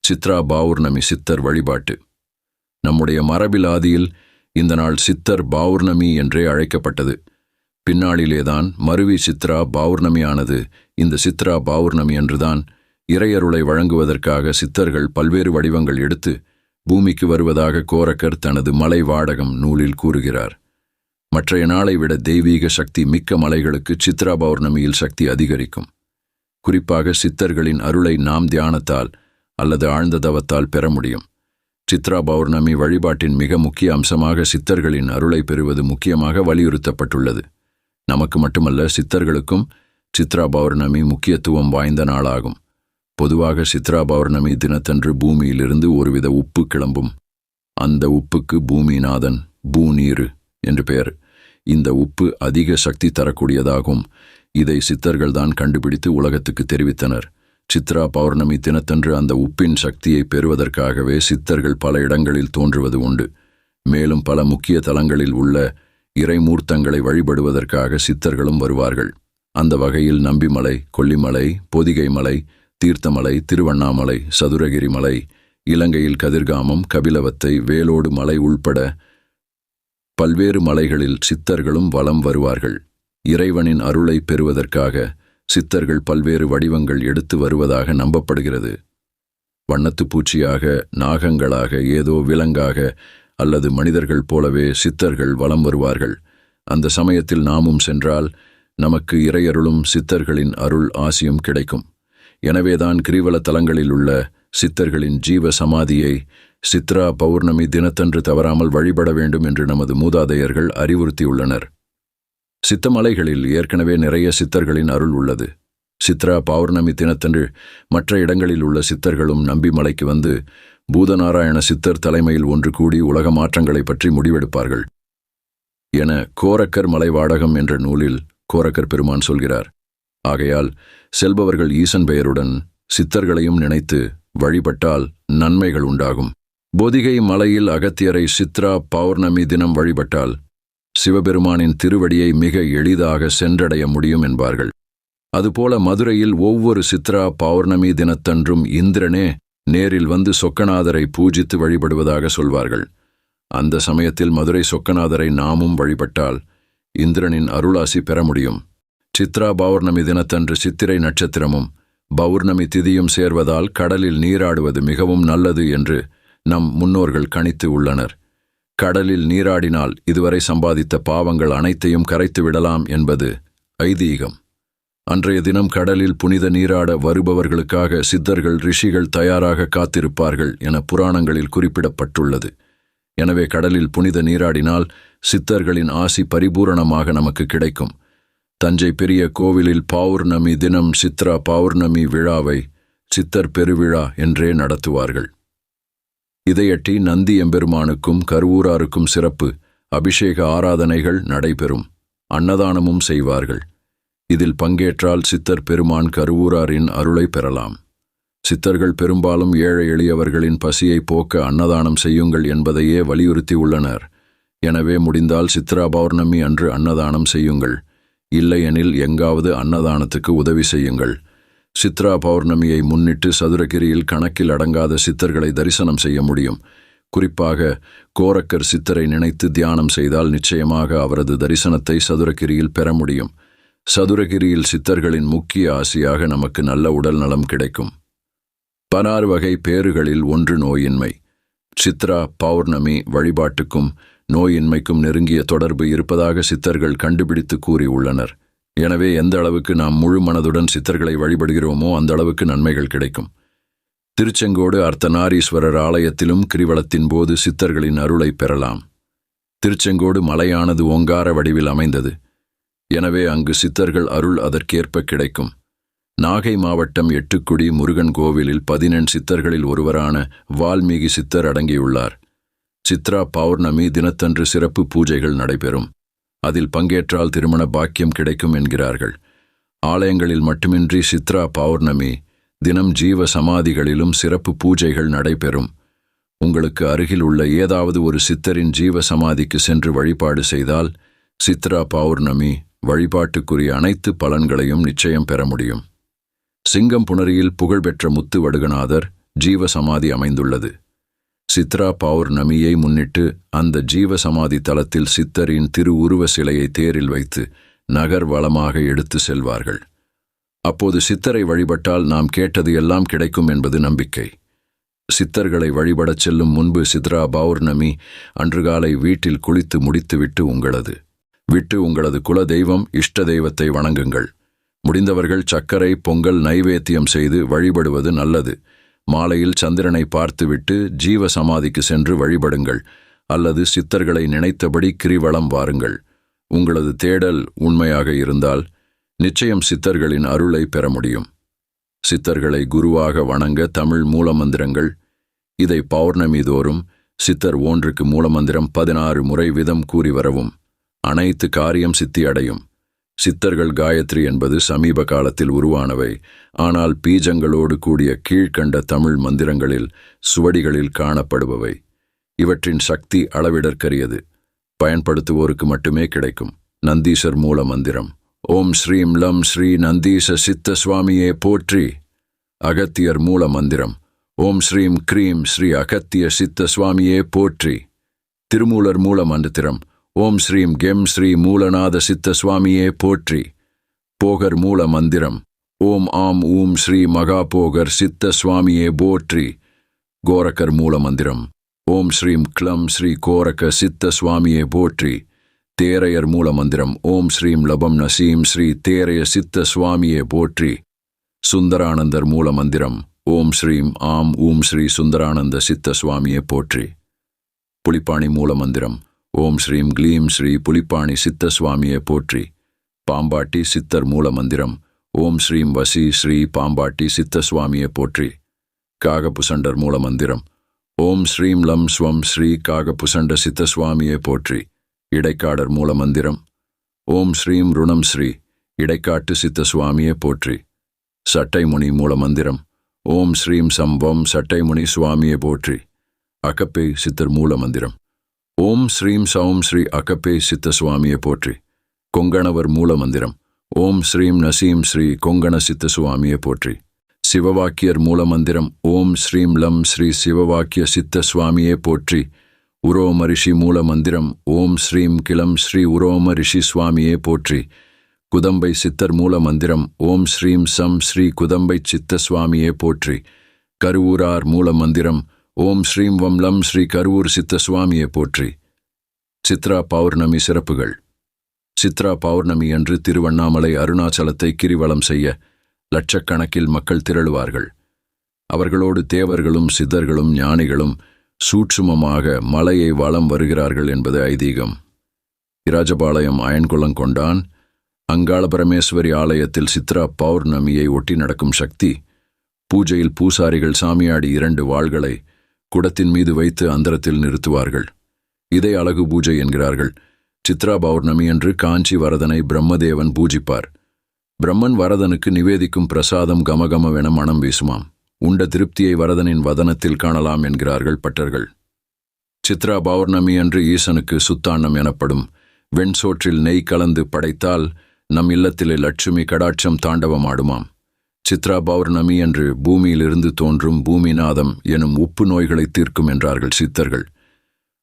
சித்ரா பௌர்ணமி சித்தர் வழிபாட்டு. நம்முடைய மரபில் ஆதியில் இந்த நாள் சித்தர் பௌர்ணமி என்றே அழைக்கப்பட்டது. பின்னாளிலேதான் மருவி சித்ரா பௌர்ணமியானது. இந்த சித்ரா பௌர்ணமி அன்றுதான் இறையருளை வழங்குவதற்காக சித்தர்கள் பல்வேறு வடிவங்கள் எடுத்து பூமிக்கு வருவதாக கோரக்கர் தனது மலை வாடகம் நூலில் கூறுகிறார். மற்றைய நாளை விட தெய்வீக சக்தி மிக்க மலைகளுக்கு சித்ரா பௌர்ணமியில் சக்தி அதிகரிக்கும். குறிப்பாக சித்தர்களின் அருளை நாம் தியானத்தால் அல்லது ஆழ்ந்த தவத்தால் பெற முடியும். சித்ரா பௌர்ணமி வழிபாட்டின் மிக முக்கிய அம்சமாக சித்தர்களின் அருளை பெறுவது முக்கியமாக வலியுறுத்தப்பட்டுள்ளது. நமக்கு மட்டுமல்ல, சித்தர்களுக்கும் சித்ரா பௌர்ணமி முக்கியத்துவம் வாய்ந்த நாளாகும். பொதுவாக சித்ரா பௌர்ணமி தினத்தன்று பூமியிலிருந்து ஒருவித உப்பு கிளம்பும். அந்த உப்புக்கு பூமிநாதன், பூநீரு என்று பெயர். இந்த உப்பு அதிக சக்தி தரக்கூடியதாகும். இதை சித்தர்கள்தான் கண்டுபிடித்து உலகத்துக்கு தெரிவித்தனர். சித்ரா பௌர்ணமி தினத்தன்று அந்த உப்பின் சக்தியை பெறுவதற்காகவே சித்தர்கள் பல இடங்களில் தோன்றுவது உண்டு. மேலும் பல முக்கிய தலங்களில் உள்ள இறைமூர்த்தங்களை வழிபடுவதற்காக சித்தர்களும் வருவார்கள். அந்த வகையில் நம்பிமலை, கொல்லிமலை, பொதிகை மலை, தீர்த்தமலை, திருவண்ணாமலை, சதுரகிரி மலை, இலங்கையில் கதிர்காமம், கபிலவத்தை, வேலோடு மலை உள்பட பல்வேறு மலைகளில் சித்தர்களும் வலம் வருவார்கள். இறைவனின் அருளை பெறுவதற்காக சித்தர்கள் பல்வேறு வடிவங்கள் எடுத்து வருவதாக நம்பப்படுகிறது. வண்ணத்து பூச்சியாக, நாகங்களாக, ஏதோ விலங்காக அல்லது மனிதர்கள் போலவே சித்தர்கள் வலம் வருவார்கள். அந்த சமயத்தில் நாமும் சென்றால் நமக்கு இறையருளும் சித்தர்களின் அருள் ஆசியும் கிடைக்கும். எனவேதான் கிரிவல தலங்களில் உள்ள சித்தர்களின் ஜீவ சமாதியை சித்ரா பௌர்ணமி தினத்தன்று தவறாமல் வழிபட வேண்டும் என்று நமது மூதாதையர்கள் அறிவுறுத்தியுள்ளனர். சித்தமலைகளில் ஏற்கனவே நிறைய சித்தர்களின் அருள் உள்ளது. சித்ரா பௌர்ணமி தினத்தன்று மற்ற இடங்களில் உள்ள சித்தர்களும் நம்பிமலைக்கு வந்து பூதநாராயண சித்தர் தலைமையில் ஒன்று கூடி உலக மாற்றங்களை பற்றி முடிவெடுப்பார்கள் என கோரக்கர் மலைவாடகம் என்ற நூலில் கோரக்கர் பெருமான் சொல்கிறார். ஆகையால் செல்பவர்கள் ஈசன் பெயருடன் சித்தர்களையும் நினைத்து வழிபட்டால் நன்மைகள் உண்டாகும். பொதிகை மலையில் அகத்தியரை சித்ரா பௌர்ணமி தினம் வழிபட்டால் சிவபெருமானின் திருவடியை மிக எளிதாக சென்றடைய முடியும் என்பார்கள். அதுபோல மதுரையில் ஒவ்வொரு சித்ரா பௌர்ணமி தினத்தன்றும் இந்திரனே நேரில் வந்து சொக்கநாதரை பூஜித்து வழிபடுவதாக சொல்வார்கள். அந்த சமயத்தில் மதுரை சொக்கநாதரை நாமும் வழிபட்டால் இந்திரனின் அருளாசி பெற முடியும். சித்ரா பௌர்ணமி தினத்தன்று சித்திரை நட்சத்திரமும் பௌர்ணமி திதியும் சேர்வதால் கடலில் நீராடுவது மிகவும் நல்லது என்று நம் முன்னோர்கள் கணித்து உள்ளனர். கடலில் நீராடினால் இதுவரை சம்பாதித்த பாவங்கள் அனைத்தையும் கரைத்து விடலாம் என்பது ஐதீகம். அன்றைய தினம் கடலில் புனித நீராட வருபவர்களுக்காக சித்தர்கள், ரிஷிகள் தயாராக காத்திருப்பார்கள் என புராணங்களில் குறிப்பிடப்பட்டுள்ளது. எனவே கடலில் புனித நீராடினால் சித்தர்களின் ஆசி பரிபூரணமாக நமக்கு கிடைக்கும். தஞ்சை பெரிய கோவிலில் பௌர்ணமி தினம் சித்ரா பௌர்ணமி விழாவை சித்தர் பெருவிழா என்றே நடத்துவார்கள். இதையொட்டி நந்தி எம்பெருமானுக்கும் கருவூராருக்கும் சிறப்பு அபிஷேக ஆராதனைகள் நடைபெறும். அன்னதானமும் செய்வார்கள். இதில் பங்கேற்றால் சித்தர் பெருமான் கருவூராரின் அருளை பெறலாம். சித்தர்கள் பெரும்பாலும் ஏழை எளியவர்களின் பசியை போக்க அன்னதானம் செய்யுங்கள் என்பதையே வலியுறுத்தி உள்ளனர். எனவே முடிந்தால் சித்ரா பௌர்ணமி அன்று அன்னதானம் செய்யுங்கள். இல்லையெனில் எங்காவது அன்னதானத்துக்கு உதவி செய்யுங்கள். சித்ரா பௌர்ணமியை முன்னிட்டு சதுரகிரியில் கணக்கில் அடங்காத சித்தர்களை தரிசனம் செய்ய முடியும். குறிப்பாக கோரக்கர் சித்தரை நினைத்து தியானம் செய்தால் நிச்சயமாக அவரது தரிசனத்தை சதுரகிரியில் பெற முடியும். சதுரகிரியில் சித்தர்களின் முக்கிய ஆசியாக நமக்கு நல்ல உடல் நலம் கிடைக்கும். 16 வகை பேறுகளில் ஒன்று நோயின்மை. சித்ரா பௌர்ணமி வழிபாட்டுக்கும் நோயின்மைக்கும் நெருங்கிய தொடர்பு இருப்பதாக சித்தர்கள் கண்டுபிடித்து கூறியுள்ளனர். எனவே எந்த அளவுக்கு நாம் முழு மனதுடன் சித்தர்களை வழிபடுகிறோமோ அந்த அளவுக்கு நன்மைகள் கிடைக்கும். திருச்செங்கோடு அர்த்தநாரீஸ்வரர் ஆலயத்திலும் கிரிவலத்தின் போது சித்தர்களின் அருளை பெறலாம். திருச்செங்கோடு மலையானது ஓங்கார வடிவில் அமைந்தது. எனவே அங்கு சித்தர்கள் அருள் அதற்கேற்ப கிடைக்கும். நாகை மாவட்டம் எட்டுக்குடி முருகன் கோவிலில் 18 சித்தர்களில் ஒருவரான வால்மீகி சித்தர் அடங்கியுள்ளார். சித்ரா பௌர்ணமி தினத்தன்று சிறப்பு பூஜைகள் நடைபெறும். அதில் பங்கேற்றால் திருமண பாக்கியம் கிடைக்கும் என்கிறார்கள். ஆலயங்களில் மட்டுமின்றி சித்ரா பௌர்ணமி தினம் ஜீவ சமாதிகளிலும் சிறப்பு பூஜைகள் நடைபெறும். உங்களுக்கு அருகில் உள்ள ஏதாவது ஒரு சித்தரின் ஜீவ சமாதிக்கு சென்று வழிபாடு செய்தால் சித்ரா பௌர்ணமி வழிபாட்டுக்குரிய அனைத்து பலன்களையும் நிச்சயம் பெற முடியும். சிங்கம்புணரியில் புகழ்பெற்ற முத்து வடுகநாதர், ஜீவசமாதி அமைந்துள்ளது. சித்ரா பௌர்ணமியை முன்னிட்டு அந்த ஜீவசமாதி தலத்தில் சித்தரின் திருவுருவ சிலையை தேரில் வைத்து நகர் வளமாக எடுத்து செல்வார்கள். அப்போது சித்தரை வழிபட்டால் நாம் கேட்டது எல்லாம் கிடைக்கும் என்பது நம்பிக்கை. சித்தர்களை வழிபடச் செல்லும் முன்பு சித்ரா பௌர்ணமி அன்று காலை வீட்டில் குளித்து முடித்துவிட்டு உங்களது குல தெய்வம் இஷ்ட தெய்வத்தை வணங்குங்கள். முடிந்தவர்கள் சர்க்கரை பொங்கல் நைவேத்தியம் செய்து வழிபடுவது நல்லது. மாலையில் சந்திரனை பார்த்துவிட்டு ஜீவ சமாதிக்கு சென்று வழிபடுங்கள், அல்லது சித்தர்களை நினைத்தபடி கிரிவலம் வாருங்கள். உங்களது தேடல் உண்மையாக இருந்தால் நிச்சயம் சித்தர்களின் அருளை பெற முடியும். சித்தர்களை குருவாக வணங்க தமிழ் மூலமந்திரங்கள். இதை பௌர்ணமி தோறும் சித்தர் ஒன்றுக்கு மூலமந்திரம் 16 முறை விதம் கூறி வரவும் அனைத்து காரியம் சித்தி அடையும். சித்தர்கள் காயத்ரி என்பது சமீப காலத்தில் உருவானவை, ஆனால் பீஜங்களோடு கூடிய கீழ்கண்ட தமிழ் மந்திரங்களில் சுவடிகளில் காணப்படுபவை. இவற்றின் சக்தி அளவிடற்கரியது. பயன்படுத்துவோருக்கு மட்டுமே கிடைக்கும். நந்தீசர் மூல மந்திரம். ஓம் ஸ்ரீம் லம் ஸ்ரீ நந்தீச சித்த சுவாமியே போற்றி. அகத்தியர் மூல மந்திரம். ஓம் ஸ்ரீம் க்ரீம் ஸ்ரீ அகத்திய சித்த சுவாமியே போற்றி. திருமூலர் மூல மந்திரம். ஓம் ஸ்ரீம் கெம் ஸ்ரீ மூலநாத சித்த சுவாமியே போற்றி. போகர் மூல மந்திரம். ஓம் ஆம் ஊம் ஸ்ரீ மகாபோகர் சித்த சுவாமியே போற்றி. கோரக்கர் மூல மந்திரம். ஓம் ஸ்ரீம் க்ளம் ஸ்ரீ கோரக்க சித்த சுவாமியே போற்றி. தேரையர் மூல மந்திரம். ஓம் ஸ்ரீம் லபம் நசீம் ஸ்ரீ தேரைய சித்த சுவாமியே போற்றி. சுந்தரானந்தர் மூல மந்திரம். ஓம் ஸ்ரீம் ஆம் ஊம் ஸ்ரீ சுந்தரானந்த சித்த சுவாமியே போற்றி. புலிப்பாணி மூல மந்திரம். ஓம் ஸ்ரீம் க்ளீம் ஸ்ரீ புலிப்பாணி சித்த சுவாமியே போற்றி. பாம்பாட்டி சித்தர் மூல மந்திரம். ஓம் ஸ்ரீம் வசி ஸ்ரீ பாம்பாட்டி சித்த சுவாமியே போற்றி. காகபுசண்டர் மூல மந்திரம். ஓம் ஸ்ரீம் லம் ஸ்வம் ஸ்ரீ காகபுசண்ட சித்த சுவாமியே போற்றி. இடைக்காடர் மூல மந்திரம். ஓம் ஸ்ரீம் ருணம் ஸ்ரீ இடைக்காட்டு சித்த சுவாமியே போற்றி. சட்டைமுனி மூல மந்திரம். ஓம் ஸ்ரீம் சம்பம் சட்டைமுனி சுவாமியே போற்றி. அகப்பே சித்தர் மூல மந்திரம். ஓம் ஸ்ரீம் சௌம் ஸ்ரீ அகப்பே சித்த சுவாமியே போற்றி. கொங்கணவர் மூல மந்திரம். ஓம் ஸ்ரீம் நசீம் ஸ்ரீ கொங்கண சித்த சுவாமியே போற்றி. சிவவாக்கியர் மூல மந்திரம். ஓம் ஸ்ரீம் லம் ஸ்ரீ சிவவாக்கிய சித்த சுவாமியே போற்றி. உரோம ரிஷி மூல மந்திரம். ஓம் ஸ்ரீம் கிளம் ஸ்ரீ உரோம ரிஷி சுவாமியே போற்றி. குதம்பை சித்தர் மூல மந்திரம். ஓம் ஸ்ரீம் சம் ஸ்ரீ குதம்பை சித்த சுவாமியே போற்றி. கருவூரார் மூல மந்திரம். ஓம் ஸ்ரீம் வம் லம் ஸ்ரீ கருவூர் சித்த சுவாமியே போற்றி. சித்ரா பௌர்ணமி சிறப்புகள். சித்ரா பௌர்ணமி அன்று திருவண்ணாமலை அருணாச்சலத்தை கிரிவலம் செய்ய லட்சக்கணக்கில் மக்கள் திரளுவார்கள். அவர்களோடு தேவர்களும் சித்தர்களும் ஞானிகளும் சூட்சுமமாக மலையை வலம் வருகிறார்கள் என்பது ஐதீகம். இராஜபாளையம் அயன்குளங்கொண்டான் அங்காள பரமேஸ்வரி ஆலயத்தில் சித்ரா பௌர்ணமியை ஒட்டி நடக்கும் சக்தி. பூஜையில் பூசாரிகள் சாமியாடி 2 வாள்களை குடத்தின் மீது வைத்து அந்தரத்தில் நிறுத்துவார்கள். இதை அழகு பூஜை என்கிறார்கள். சித்ரா பௌர்ணமி அன்று காஞ்சி வரதனை பிரம்மதேவன் பூஜிப்பார். பிரம்மன் வரதனுக்கு நிவேதிக்கும் பிரசாதம் கமகமவென மனம் வீசுமாம். உண்ட திருப்தியை வரதனின் வதனத்தில் காணலாம் என்கிறார்கள் பட்டர்கள். சித்ரா பௌர்ணமி அன்று ஈசனுக்கு சுத்தாண்ணம் எனப்படும் வெண்சோற்றில் நெய் கலந்து படைத்தால் நம் இல்லத்திலே லட்சுமி கடாட்சம் தாண்டவமாடுமாம். சித்ரா பௌர்ணமி அன்று பூமியிலிருந்து தோன்றும் பூமிநாதம் எனும் உப்பு நோய்களை தீர்க்கும் என்றார்கள் சித்தர்கள்.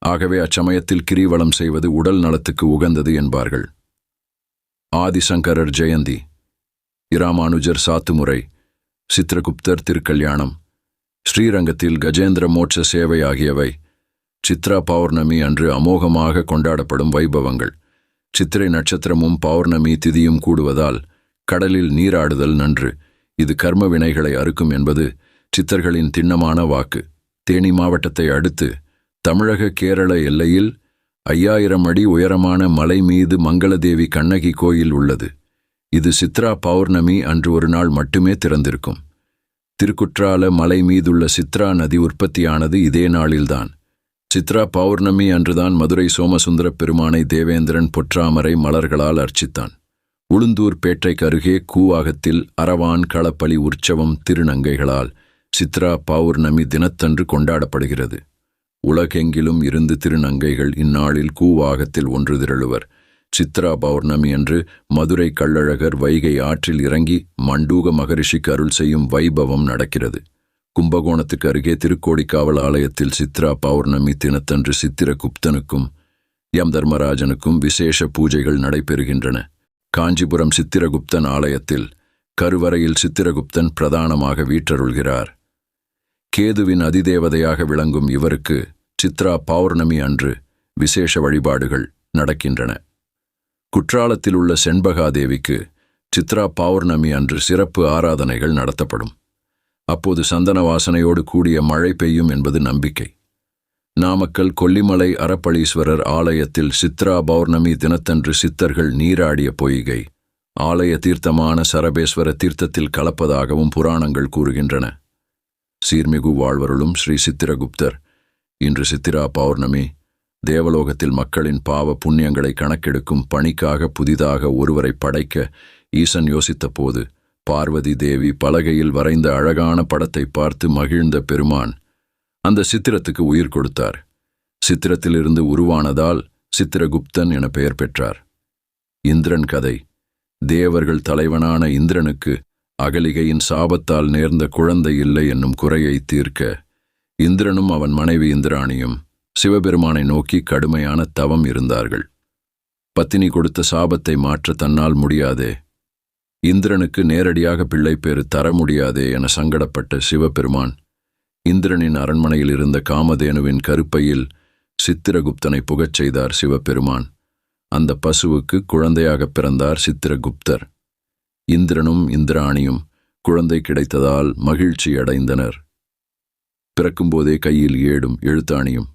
ஆகவே அச்சமயத்தில் கிரிவலம் செய்வது உடல் நலத்துக்கு உகந்தது என்பார்கள். ஆதிசங்கரர் ஜெயந்தி, இராமானுஜர் சாத்துமுறை, சித்திரகுப்தர் திருக்கல்யாணம், ஸ்ரீரங்கத்தில் கஜேந்திர மோட்ச சேவை ஆகியவை சித்ரா பௌர்ணமி அன்று அமோகமாக கொண்டாடப்படும் வைபவங்கள். சித்திரை நட்சத்திரமும் பௌர்ணமி திதியும் கூடுவதால் கடலில் நீராடுதல் நன்று. இது கர்ம வினைகளை அறுக்கும் என்பது சித்தர்களின் திண்ணமான வாக்கு. தேனி மாவட்டத்தை அடுத்து தமிழக கேரள எல்லையில் 5000 அடி உயரமான மலை மீது மங்களதேவி கண்ணகி கோயில் உள்ளது. இது சித்ரா பௌர்ணமி அன்று ஒரு நாள் மட்டுமே திறந்திருக்கும். திருக்குற்றால மலை மீதுள்ள சித்ரா நதி உற்பத்தியானது இதே நாளில்தான். சித்ரா பௌர்ணமி அன்றுதான் மதுரை சோமசுந்தர பெருமானை தேவேந்திரன் பொற்றாமரை மலர்களால் அர்ச்சித்தான். உளுந்தூர் பேட்டைக்கு அருகே கூவாகத்தில் அரவான் களப்பலி உற்சவம் திருநங்கைகளால் சித்ரா பௌர்ணமி தினத்தன்று கொண்டாடப்படுகிறது. உலகெங்கிலும் இருந்து திருநங்கைகள் இந்நாளில் கூவாகத்தில் ஒன்று திரளுவர். சித்ரா பௌர்ணமி அன்று மதுரை கள்ளழகர் வைகை ஆற்றில் இறங்கி மண்டூக மகரிஷிக்கு அருள் செய்யும் வைபவம் நடக்கிறது. கும்பகோணத்துக்கு அருகே திருக்கோடிக்காவல் ஆலயத்தில் சித்ரா பௌர்ணமி தினத்தன்று சித்திரகுப்தனுக்கும் யம் தர்மராஜனுக்கும் விசேஷ பூஜைகள் நடைபெறுகின்றன. காஞ்சிபுரம் சித்திரகுப்தன் ஆலயத்தில் கருவறையில் சித்திரகுப்தன் பிரதானமாக வீற்றருள்கிறார். கேதுவின் அதிதேவதையாக விளங்கும் இவருக்கு சித்ரா பௌர்ணமி அன்று விசேஷ வழிபாடுகள் நடக்கின்றன. குற்றாலத்தில் உள்ள செண்பகாதேவிக்கு சித்ரா பௌர்ணமி அன்று சிறப்பு ஆராதனைகள் நடத்தப்படும். அப்போது சந்தன வாசனையோடு கூடிய மழை பெய்யும் என்பது நம்பிக்கை. நாமக்கல் கொல்லிமலை அரப்பளீஸ்வரர் ஆலயத்தில் சித்ரா பௌர்ணமி தினத்தன்று சித்தர்கள் நீராடிய பொய்கை ஆலய தீர்த்தமான சரபேஸ்வர தீர்த்தத்தில் கலப்பதாகவும் புராணங்கள் கூறுகின்றன. சீர்மிகு வாழ்வருளும் ஸ்ரீ சித்திரகுப்தர் இன்று சித்திரா பௌர்ணமி தேவலோகத்தில் மக்களின் பாவ புண்ணியங்களை கணக்கெடுக்கும் பணிக்காக புதிதாக ஒருவரை படைக்க ஈசன் யோசித்த போது பார்வதி தேவி பலகையில் வரைந்த அழகான படத்தை பார்த்து மகிழ்ந்த பெருமான் அந்த சித்திரத்துக்கு உயிர் கொடுத்தார். சித்திரத்திலிருந்து உருவானதால் சித்திரகுப்தன் என பெயர் பெற்றார். இந்திரன் கதை. தேவர்கள் தலைவனான இந்திரனுக்கு அகலிகையின் சாபத்தால் நேர்ந்த குழந்தை இல்லை என்னும் குறையை தீர்க்க இந்திரனும் அவன் மனைவி இந்திராணியும் சிவபெருமானை நோக்கி கடுமையான தவம் இருந்தார்கள். பத்தினி கொடுத்த சாபத்தை மாற்ற தன்னால் முடியாதே, இந்திரனுக்கு நேரடியாக பிள்ளை பேறு தர முடியாதே என சங்கடப்பட்ட சிவபெருமான் இந்திரனின் அரண்மனையில் இருந்த காமதேனுவின் கருப்பையில் சித்திரகுப்தனை புகச் செய்தார். சிவபெருமான் அந்த பசுவுக்கு குழந்தையாக பிறந்தார் சித்திரகுப்தர். இந்திரனும் இந்திராணியும் குழந்தை கிடைத்ததால் மகிழ்ச்சி அடைந்தனர். பிறக்கும்போதே கையில் ஏடும் எழுத்தாணியும்.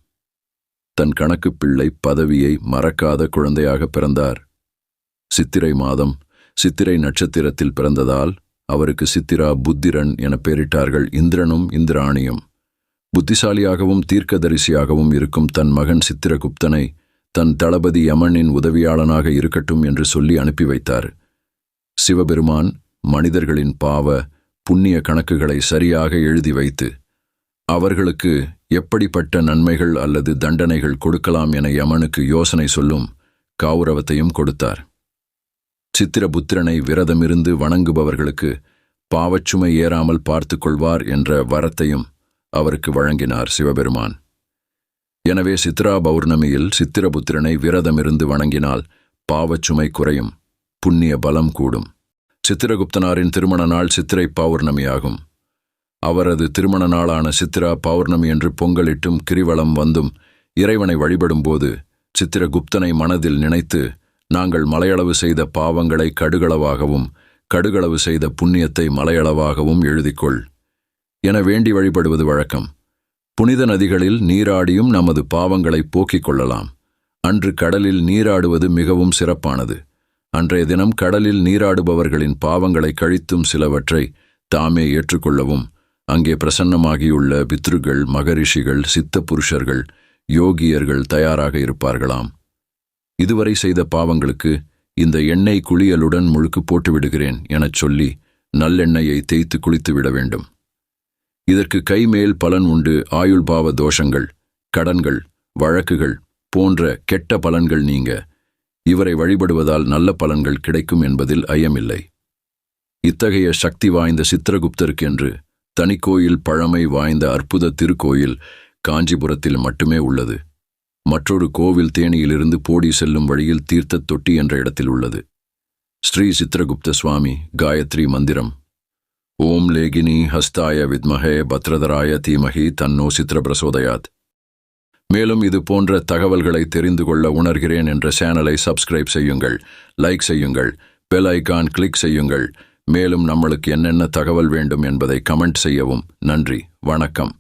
தன் கணக்கு பிள்ளை பதவியை மறக்காத குழந்தையாக பிறந்தார். சித்திரை மாதம் சித்திரை நட்சத்திரத்தில் பிறந்ததால் அவருக்கு சித்திரா புத்திரன் என பெயரிட்டார்கள். இந்திரனும் இந்திராணியும் புத்திசாலியாகவும் தீர்க்கதரிசியாகவும் இருக்கும் தன் மகன் சித்திரகுப்தனை தன் தளபதி யமனின் உதவியாளனாக இருக்கட்டும் என்று சொல்லி அனுப்பி வைத்தார். சிவபெருமான் மனிதர்களின் பாவ புண்ணிய கணக்குகளை சரியாக எழுதி வைத்து அவர்களுக்கு எப்படிப்பட்ட நன்மைகள் அல்லது தண்டனைகள் கொடுக்கலாம் என யமனுக்கு யோசனை சொல்லும் கௌரவத்தையும் கொடுத்தார். சித்திரபுத்திரனை விரதமிருந்து வணங்குபவர்களுக்கு பாவச்சுமை ஏறாமல் பார்த்து கொள்வார் என்ற வரத்தையும் அவருக்கு வழங்கினார் சிவபெருமான். எனவே சித்ரா பௌர்ணமியில் சித்திரபுத்திரனை விரதமிருந்து வணங்கினால் பாவச்சுமை குறையும், புண்ணிய பலம் கூடும். சித்திரகுப்தனாரின் திருமண நாள் சித்திரை பௌர்ணமியாகும். அவரது திருமண நாளான சித்திரா பௌர்ணமி என்று பொங்கலிட்டும் கிரிவலம் வந்தும் இறைவனை வழிபடும்போது சித்திரகுப்தனை மனதில் நினைத்து நாங்கள் மலையளவு செய்த பாவங்களை கடுகளவாகவும் கடுகளவு செய்த புண்ணியத்தை மலையளவாகவும் எழுதிக்கொள் என வேண்டி வழிபடுவது வழக்கம். புனித நதிகளில் நீராடியும் நமது பாவங்களை போக்கிக் கொள்ளலாம். அன்று கடலில் நீராடுவது மிகவும் சிறப்பானது. அன்றைய தினம் கடலில் நீராடுபவர்களின் பாவங்களை கழித்தும் சிலவற்றை தாமே ஏற்றுக்கொள்ளவும் அங்கே பிரசன்னமாகியுள்ள பித்ருகள், மகரிஷிகள், சித்த புருஷர்கள், யோகியர்கள் தயாராக இருப்பார்களாம். இதுவரை செய்த பாவங்களுக்கு இந்த எண்ணெய் குளியலுடன் முழுக்கு போட்டு விடுகிறேன் எனச் சொல்லி நல்லெண்ணெயை தேய்த்து குளித்து விட வேண்டும். இதற்கு கைமேல் பலன் உண்டு. ஆயுள் பாவ தோஷங்கள், கடன்கள், வழக்குகள் போன்ற கெட்ட பலன்கள் நீங்க இவரை வழிபடுவதால் நல்ல பலன்கள் கிடைக்கும் என்பதில் ஐயமில்லை. இத்தகைய சக்தி வாய்ந்த சித்திரகுப்தருக்கென்று தனிக்கோயில் பழமை வாய்ந்த அற்புத திருக்கோயில் காஞ்சிபுரத்தில் மட்டுமே உள்ளது. மற்றொரு கோவில் தேனியிலிருந்து போடி செல்லும் வழியில் தீர்த்தத் தொட்டி என்ற இடத்தில் உள்ளது. ஸ்ரீ சித்திரகுப்த சுவாமி காயத்ரி மந்திரம். ஓம் லேகினி ஹஸ்தாய வித்மஹே பத்ரதராய தீமஹி தன்னோ சித்திர பிரசோதயாத். மேலும் இது போன்ற தகவல்களை தெரிந்து கொள்ள உணர்கிறேன் என்ற சேனலை சப்ஸ்கிரைப் செய்யுங்கள், லைக் செய்யுங்கள், பெல் ஐகான் கிளிக் செய்யுங்கள். மேலும் நம்மளுக்கு என்னென்ன தகவல் வேண்டும் என்பதை கமெண்ட் செய்யவும். நன்றி, வணக்கம்.